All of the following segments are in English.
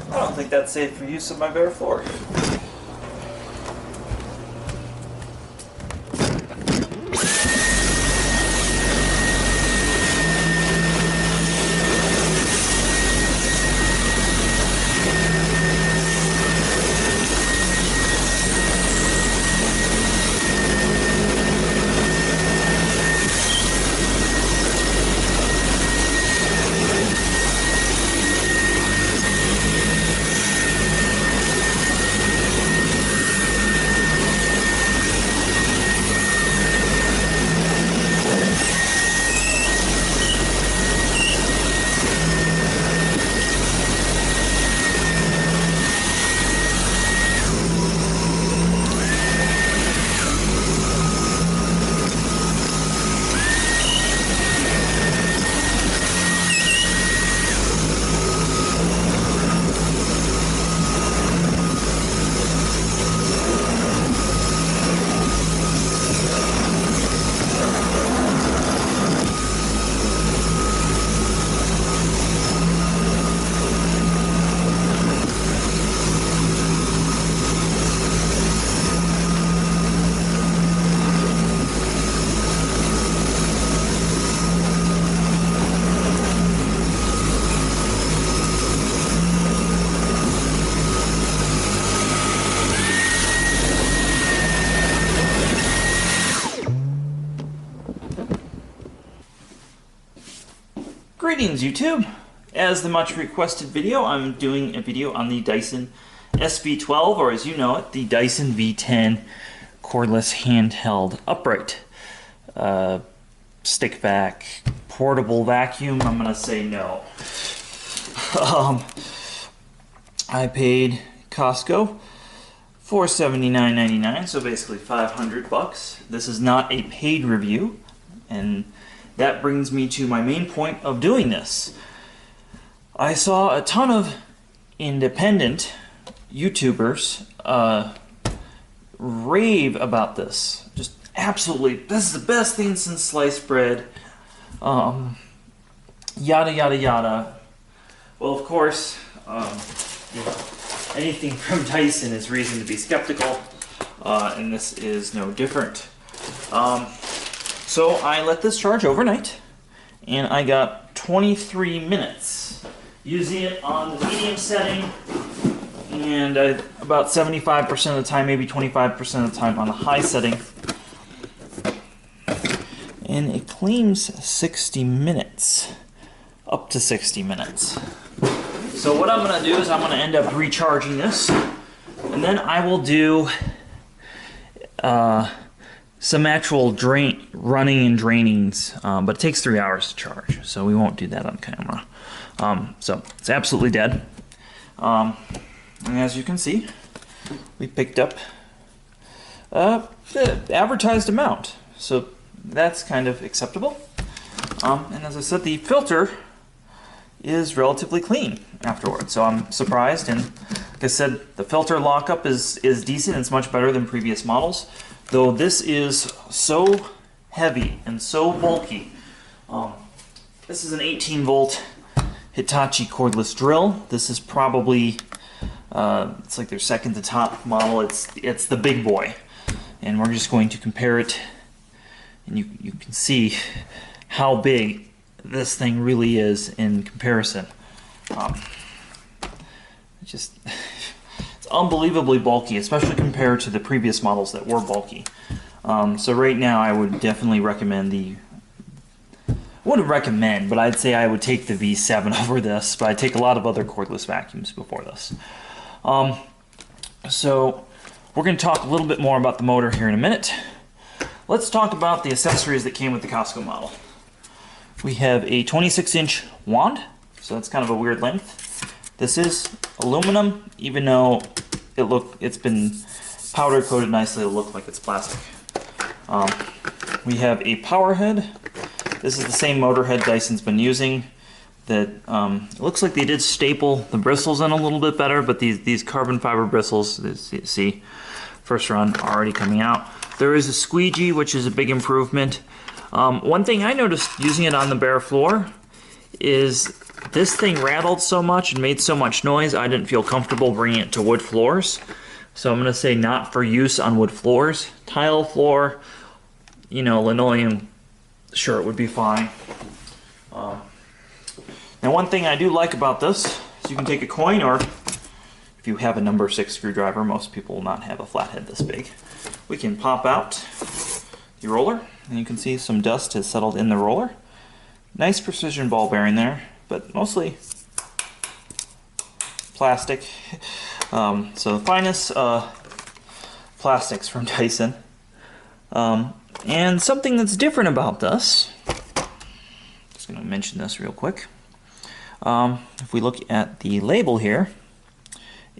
I don't think that's safe for use of my bare floor. Greetings YouTube! As the much requested video, I'm doing a video on the Dyson SB12, or as you know it, the Dyson V10 cordless handheld upright. Stick vac, portable vacuum, I'm gonna say no. I paid Costco $479.99, so basically $500. This is not a paid review, and that brings me to my main point of doing this. I saw a ton of independent YouTubers rave about this. Just absolutely, this is the best thing since sliced bread. Yada yada yada. Well, of course, anything from Dyson is reason to be skeptical, and this is no different. So I let this charge overnight, and I got 23 minutes using it on the medium setting, and about 75% of the time, maybe 25% of the time on the high setting. And it claims 60 minutes, up to 60 minutes. So what I'm going to do is I'm going to end up recharging this, and then I will do some actual running and drainings, but it takes 3 hours to charge, so we won't do that on camera. So it's absolutely dead. And as you can see, we picked up the advertised amount, so that's kind of acceptable. And as I said, the filter is relatively clean afterwards, so I'm surprised. And like I said, the filter lockup is decent. It's much better than previous models. Though this is so heavy and so bulky. This is an 18-volt Hitachi cordless drill. This is probably, it's like their second to top model. It's the big boy. And we're just going to compare it, and you can see how big this thing really is in comparison. It's unbelievably bulky, especially compared to the previous models that were bulky. So right now I would definitely recommend but I'd say I would take the V7 over this, but I'd take a lot of other cordless vacuums before this. So we're going to talk a little bit more about the motor here in a minute. Let's talk about the accessories that came with the Costco model. We have a 26-inch wand, so that's kind of a weird length. This is aluminum, even though it's been powder coated nicely, it'll look like it's plastic. We have a power head. This is the same motor head Dyson's been using. That it looks like they did staple the bristles in a little bit better, but these carbon fiber bristles, see, first run already coming out. There is a squeegee, which is a big improvement. One thing I noticed using it on the bare floor is this thing rattled so much and made so much noise, I didn't feel comfortable bringing it to wood floors. So I'm going to say not for use on wood floors. Tile floor, you know, linoleum, sure, it would be fine. Now one thing I do like about this is you can take a coin, or if you have a number 6 screwdriver, most people will not have a flathead this big. We can pop out the roller, and you can see some dust has settled in the roller. Nice precision ball bearing there, but mostly plastic. So the finest plastics from Dyson. And something that's different about this, just going to mention this real quick. If we look at the label here,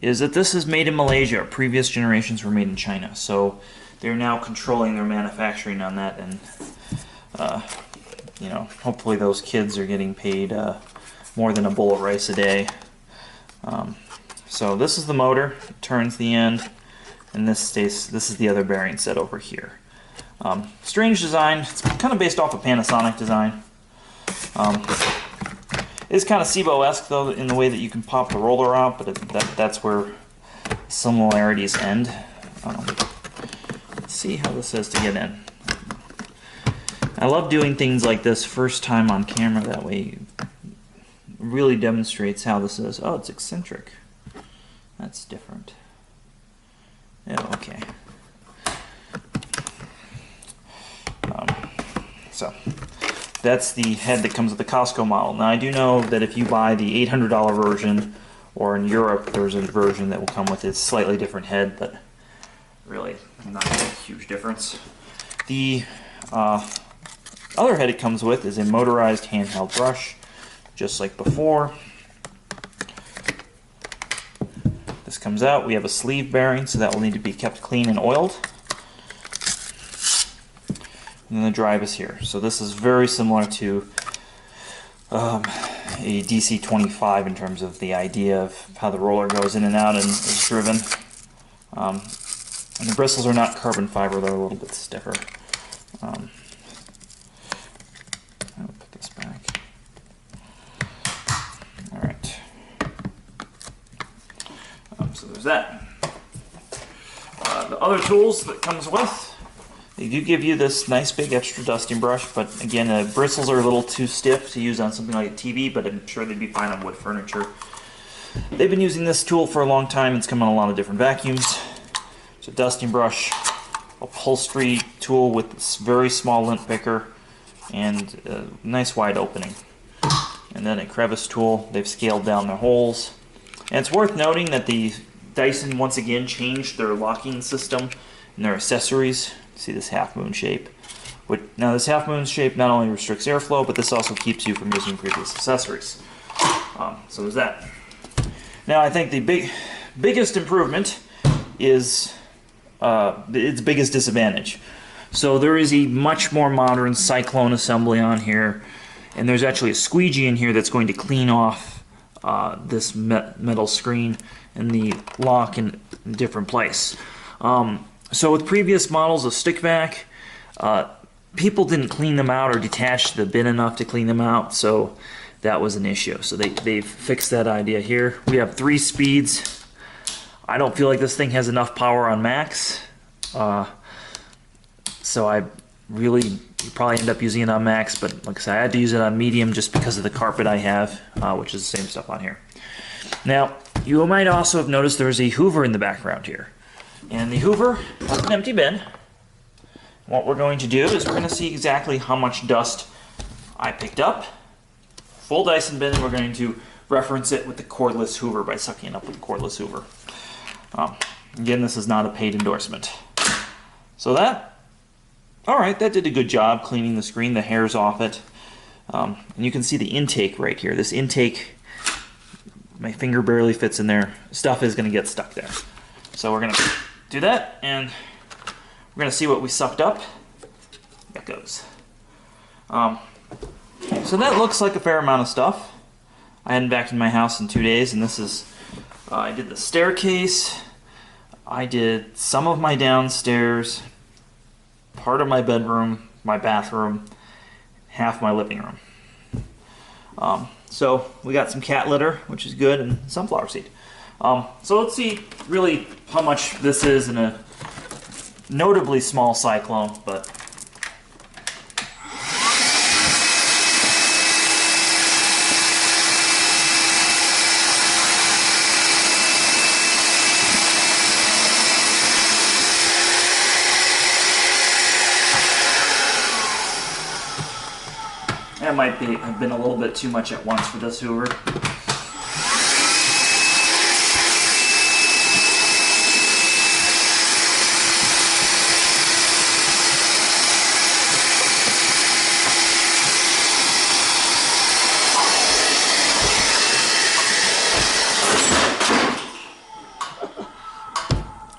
is that this is made in Malaysia. Previous generations were made in China, so they're now controlling their manufacturing on that, and you know, hopefully those kids are getting paid more than a bowl of rice a day. So this is the motor, it turns the end, and this is the other bearing set over here. Strange design. It's kind of based off a Panasonic design. It's kind of SIBO-esque though in the way that you can pop the roller out, but that's where similarities end. Let's see how this is to get in. I love doing things like this first time on camera, that way it really demonstrates how this is. Oh, it's eccentric. That's different. Yeah, okay. So that's the head that comes with the Costco model. Now I do know that if you buy the $800 version, or in Europe there's a version that will come with a slightly different head, but really not a huge difference. The other head it comes with is a motorized handheld brush, just like before. This comes out. We have a sleeve bearing, so that will need to be kept clean and oiled. And then the drive is here. So this is very similar to a DC-25 in terms of the idea of how the roller goes in and out and is driven. And the bristles are not carbon fiber, they're a little bit stiffer. I'll put this back. Alright. So there's that. The other tools that comes with, they do give you this nice big extra dusting brush, but again, the bristles are a little too stiff to use on something like a TV, but I'm sure they'd be fine on wood furniture. They've been using this tool for a long time. It's come on a lot of different vacuums. It's a dusting brush, upholstery tool with this very small lint picker, and a nice wide opening. And then a crevice tool. They've scaled down their holes. And it's worth noting that the Dyson once again changed their locking system and their accessories. See this half moon shape. Now this half moon shape not only restricts airflow, but this also keeps you from using previous accessories. So there's that. Now I think the biggest improvement is its biggest disadvantage. So there is a much more modern Cyclone assembly on here, and there's actually a squeegee in here that's going to clean off this metal screen and the lock in a different place. So with previous models of stick vac, people didn't clean them out or detach the bin enough to clean them out, so that was an issue. So they've fixed that idea here. We have 3 speeds. I don't feel like this thing has enough power on max, so I really probably end up using it on max, but like I said, I had to use it on medium just because of the carpet I have, which is the same stuff on here. Now, you might also have noticed there's a Hoover in the background here. And the Hoover has an empty bin. What we're going to do is we're going to see exactly how much dust I picked up. Full Dyson bin, and we're going to reference it with the cordless Hoover by sucking it up with the cordless Hoover. Again, this is not a paid endorsement. So alright, that did a good job cleaning the screen, the hairs off it. And you can see the intake right here. This intake, my finger barely fits in there. Stuff is going to get stuck there. So we're going to do that, and we're going to see what we sucked up. That goes. So that looks like a fair amount of stuff. I hadn't vacuumed my house in 2 days, and this is, I did the staircase, I did some of my downstairs, part of my bedroom, my bathroom, half my living room. So we got some cat litter, which is good, and sunflower seed. So let's see really how much this is in a notably small cyclone, but that might have been a little bit too much at once for this Hoover.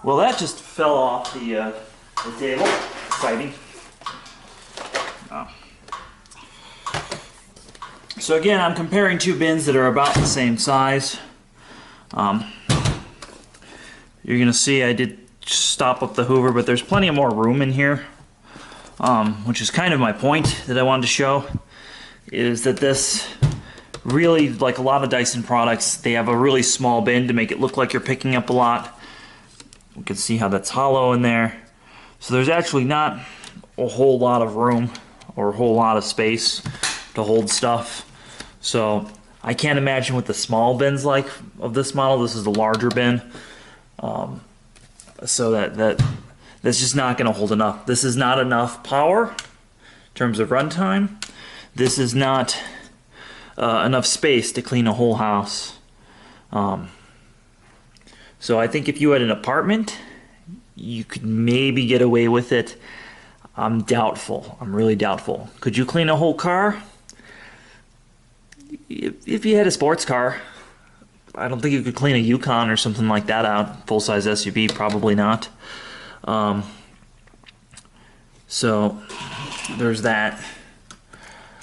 Well, that just fell off the table. Exciting. So again, I'm comparing two bins that are about the same size. You're going to see I did stop up the Hoover, but there's plenty of more room in here, which is kind of my point that I wanted to show, is that this really, like a lot of Dyson products, they have a really small bin to make it look like you're picking up a lot. You can see how that's hollow in there. So there's actually not a whole lot of room or a whole lot of space to hold stuff. So I can't imagine what the small bin's like of this model. This is the larger bin. So that's just not going to hold enough. This is not enough power in terms of runtime. This is not enough space to clean a whole house. So I think if you had an apartment, you could maybe get away with it. I'm doubtful. I'm really doubtful. Could you clean a whole car? If you had a sports car, I don't think you could clean a Yukon or something like that out. Full-size SUV, probably not. So there's that.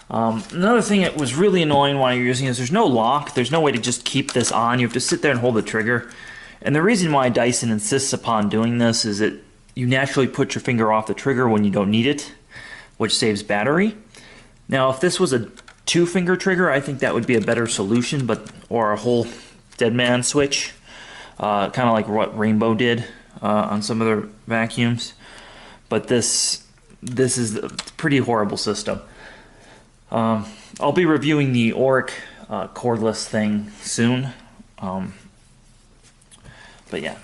Another thing that was really annoying while you're using this, there's no lock. There's no way to just keep this on. You have to sit there and hold the trigger. And the reason why Dyson insists upon doing this is that you naturally put your finger off the trigger when you don't need it, which saves battery. Now, if this was a two-finger trigger, I think that would be a better solution, or a whole dead man switch, kind of like what Rainbow did on some of their vacuums. But this is a pretty horrible system. I'll be reviewing the Oreck cordless thing soon. But yeah,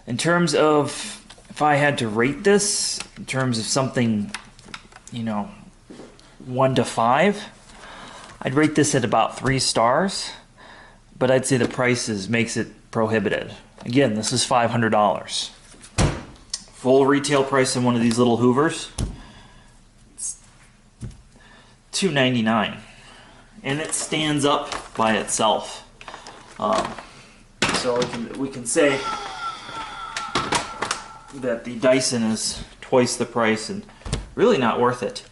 in terms of if I had to rate this, in terms of something, 1 to 5, I'd rate this at about 3 stars, but I'd say the price makes it prohibitive. Again, this is $500. Full retail price on one of these little Hoovers, it's $299, and it stands up by itself. So we can say that the Dyson is twice the price and really not worth it.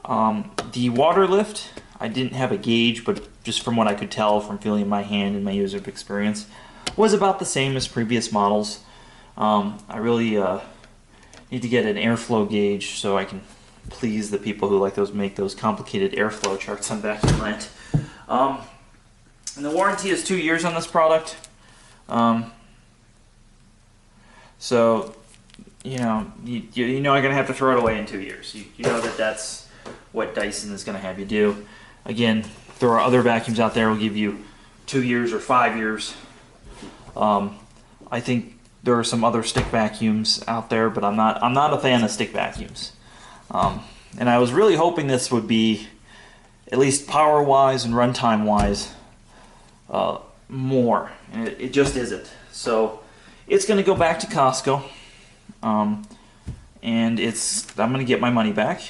The water lift, I didn't have a gauge, but just from what I could tell from feeling my hand and my user experience, was about the same as previous models. I really need to get an airflow gauge so I can please the people who make those complicated airflow charts on Vacuumland. And the warranty is 2 years on this product. So, you're going to have to throw it away in 2 years. You know that's what Dyson is going to have you do. Again, there are other vacuums out there will give you 2 years or 5 years. I think there are some other stick vacuums out there, but I'm not a fan of stick vacuums. And I was really hoping this would be, at least power-wise and runtime-wise, more. And it just isn't. So it's going to go back to Costco, and I'm going to get my money back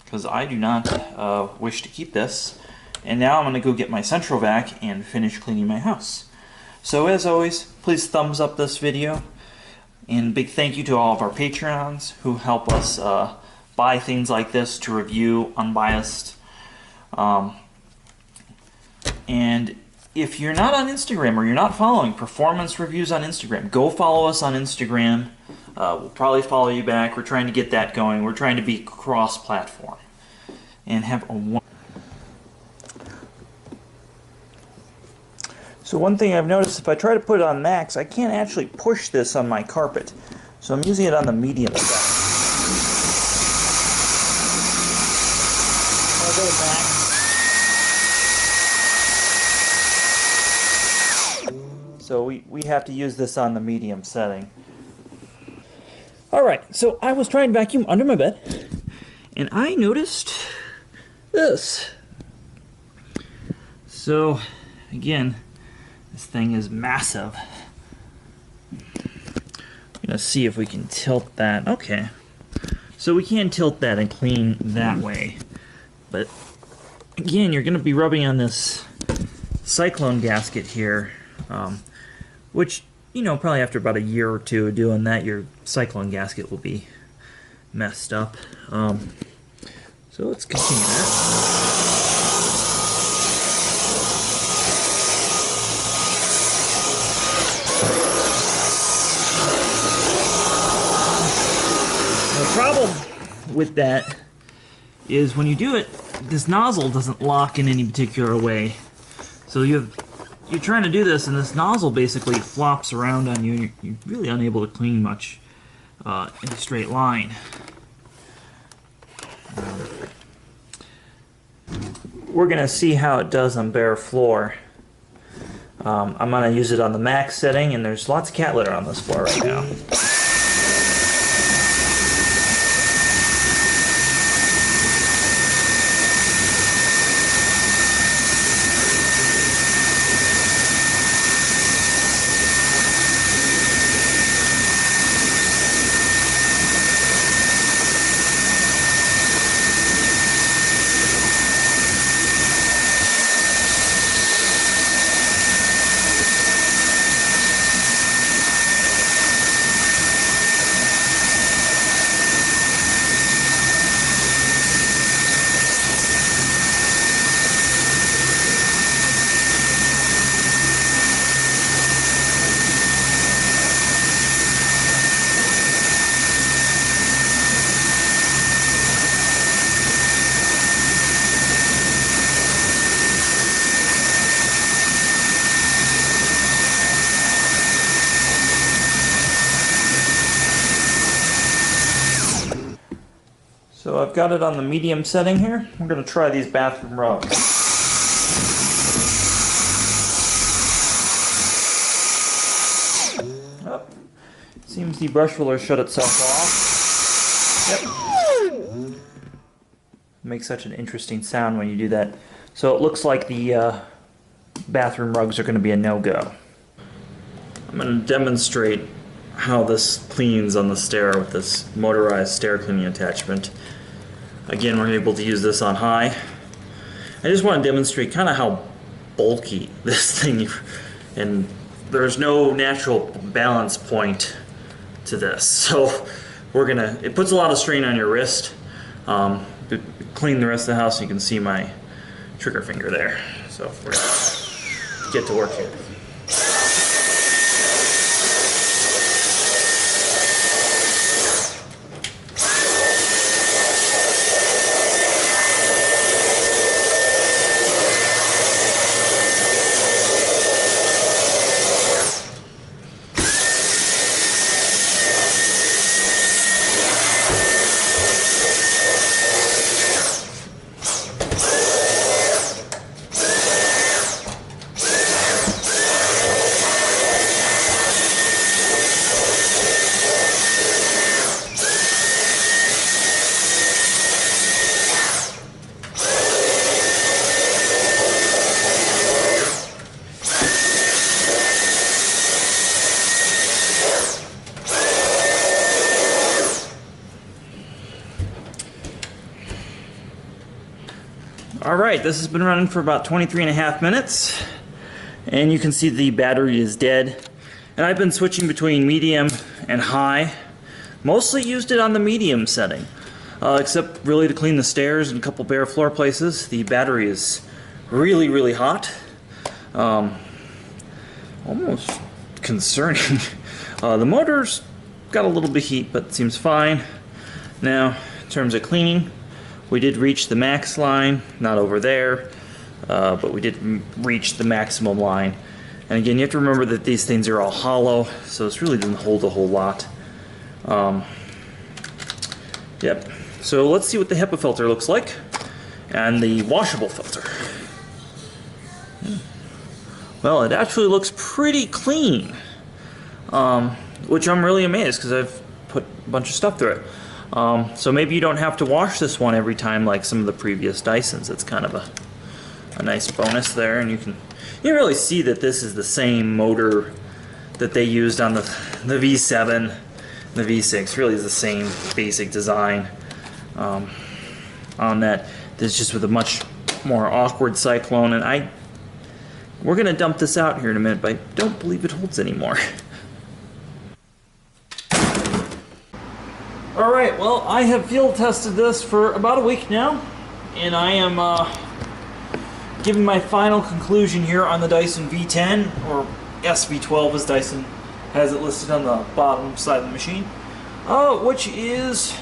because I do not wish to keep this. And now I'm going to go get my Central Vac and finish cleaning my house. So as always, please thumbs up this video, and big thank you to all of our Patreons who help us buy things like this to review unbiased. And if you're not on Instagram or you're not following Performance Reviews on Instagram, go follow us on Instagram. We'll probably follow you back. We're trying to get that going. We're trying to be cross-platform and have a one. So one thing I've noticed, if I try to put it on max, I can't actually push this on my carpet. So I'm using it on the medium side. I'll go back. So we have to use this on the medium setting. Alright, so I was trying to vacuum under my bed, and I noticed this. So, again, this thing is massive. I'm going to see if we can tilt that. Okay. So we can tilt that and clean that way. But, again, you're going to be rubbing on this cyclone gasket here, which, you know, probably after about a year or two of doing that, your cyclone gasket will be messed up. So let's continue that. The problem with that is when you do it, this nozzle doesn't lock in any particular way. So you're trying to do this, and this nozzle basically flops around on you, and you're really unable to clean much in a straight line. We're going to see how it does on bare floor. I'm going to use it on the max setting, and there's lots of cat litter on this floor right now. So I've got it on the medium setting here. We're going to try these bathroom rugs. Oh, seems the brush roller shut itself off. Yep. Makes such an interesting sound when you do that. So it looks like the bathroom rugs are going to be a no-go. I'm going to demonstrate how this cleans on the stair with this motorized stair cleaning attachment. Again, we're able to use this on high. I just want to demonstrate kind of how bulky this thing is, and there's no natural balance point to this. So it puts a lot of strain on your wrist. Clean the rest of the house, you can see my trigger finger there. So we're gonna get to work here. Alright, this has been running for about 23.5 minutes, and you can see the battery is dead. And I've been switching between medium and high. Mostly used it on the medium setting, except really to clean the stairs and a couple bare floor places. The battery is really, really hot. Almost concerning. The motor's got a little bit of heat, but it seems fine. Now, in terms of cleaning, we did reach the max line, not over there, but we did reach the maximum line. And again, you have to remember that these things are all hollow, so this really doesn't hold a whole lot. Yep. So let's see what the HEPA filter looks like, and the washable filter. Well, it actually looks pretty clean, which I'm really amazed because I've put a bunch of stuff through it. So maybe you don't have to wash this one every time like some of the previous Dysons. It's kind of a nice bonus there, and you can really see that this is the same motor that they used on the V7, the V6. Really is the same basic design on that. This is just with a much more awkward cyclone, and we're gonna dump this out here in a minute, but I don't believe it holds anymore. All right, well, I have field tested this for about a week now, and I am giving my final conclusion here on the Dyson V10, or SV12 as Dyson has it listed on the bottom side of the machine, which is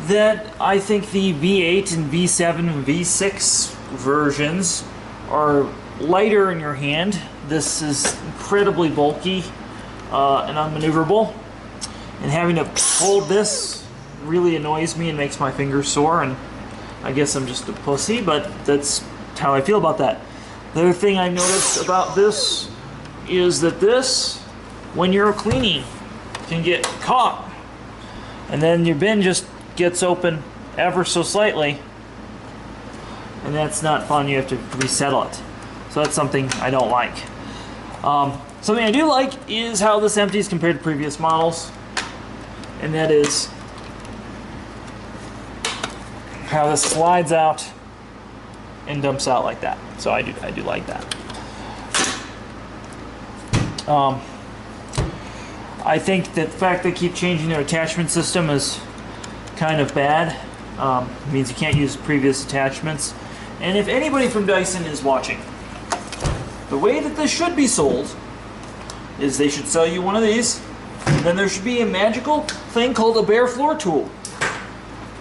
that I think the V8 and V7 and V6 versions are lighter in your hand. This is incredibly bulky and unmaneuverable, and having to hold this really annoys me and makes my fingers sore, and I guess I'm just a pussy, but that's how I feel about that. The other thing I noticed about this is that this, when you're cleaning, can get caught, and then your bin just gets open ever so slightly, and that's not fun. You have to resettle it. So that's something I don't like. Something I do like is how this empties compared to previous models, and that is how this slides out and dumps out like that. So I do like that. I think that the fact they keep changing their attachment system is kind of bad. It means you can't use previous attachments. And if anybody from Dyson is watching, the way that this should be sold is they should sell you one of these, and then there should be a magical thing called a bare floor tool.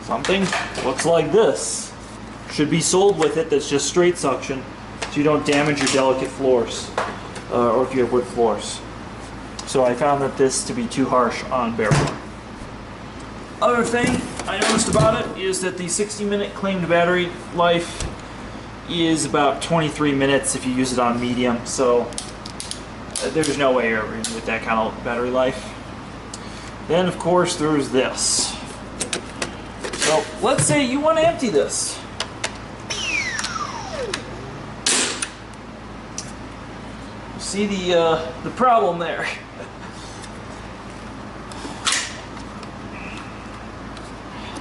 Something looks like this should be sold with it, that's just straight suction, so you don't damage your delicate floors, or if you have wood floors. So I found that this to be too harsh on bare floor. Other thing I noticed about it is that the 60-minute claimed battery life is about 23 minutes if you use it on medium, so there's no way you're ever going to get that kind of battery life. Then of course there's this. So let's say you want to empty this. See the problem there.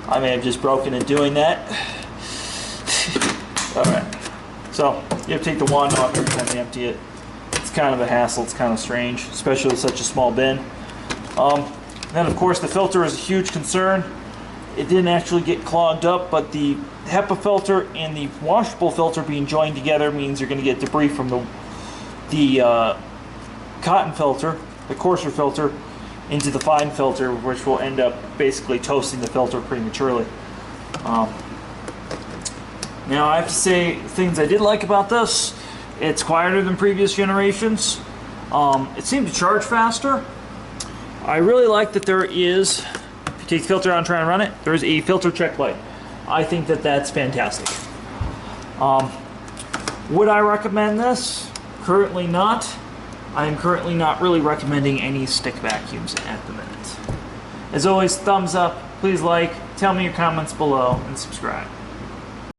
I may have just broken it doing that. Alright, so you have to take the wand off every time you empty it. It's kind of a hassle, it's kind of strange, especially with such a small bin. Then of course the filter is a huge concern. It didn't actually get clogged up, but the HEPA filter and the washable filter being joined together means you're going to get debris from the cotton filter, the coarser filter, into the fine filter, which will end up basically toasting the filter prematurely. Now I have to say things I did like about this. It's quieter than previous generations. It seemed to charge faster. I really like that there is, if you take the filter out and try and run it, there's a filter check light. I think that that's fantastic. Would I recommend this? Currently not. I am currently not really recommending any stick vacuums at the minute. As always, thumbs up, please like, tell me your comments below, and subscribe.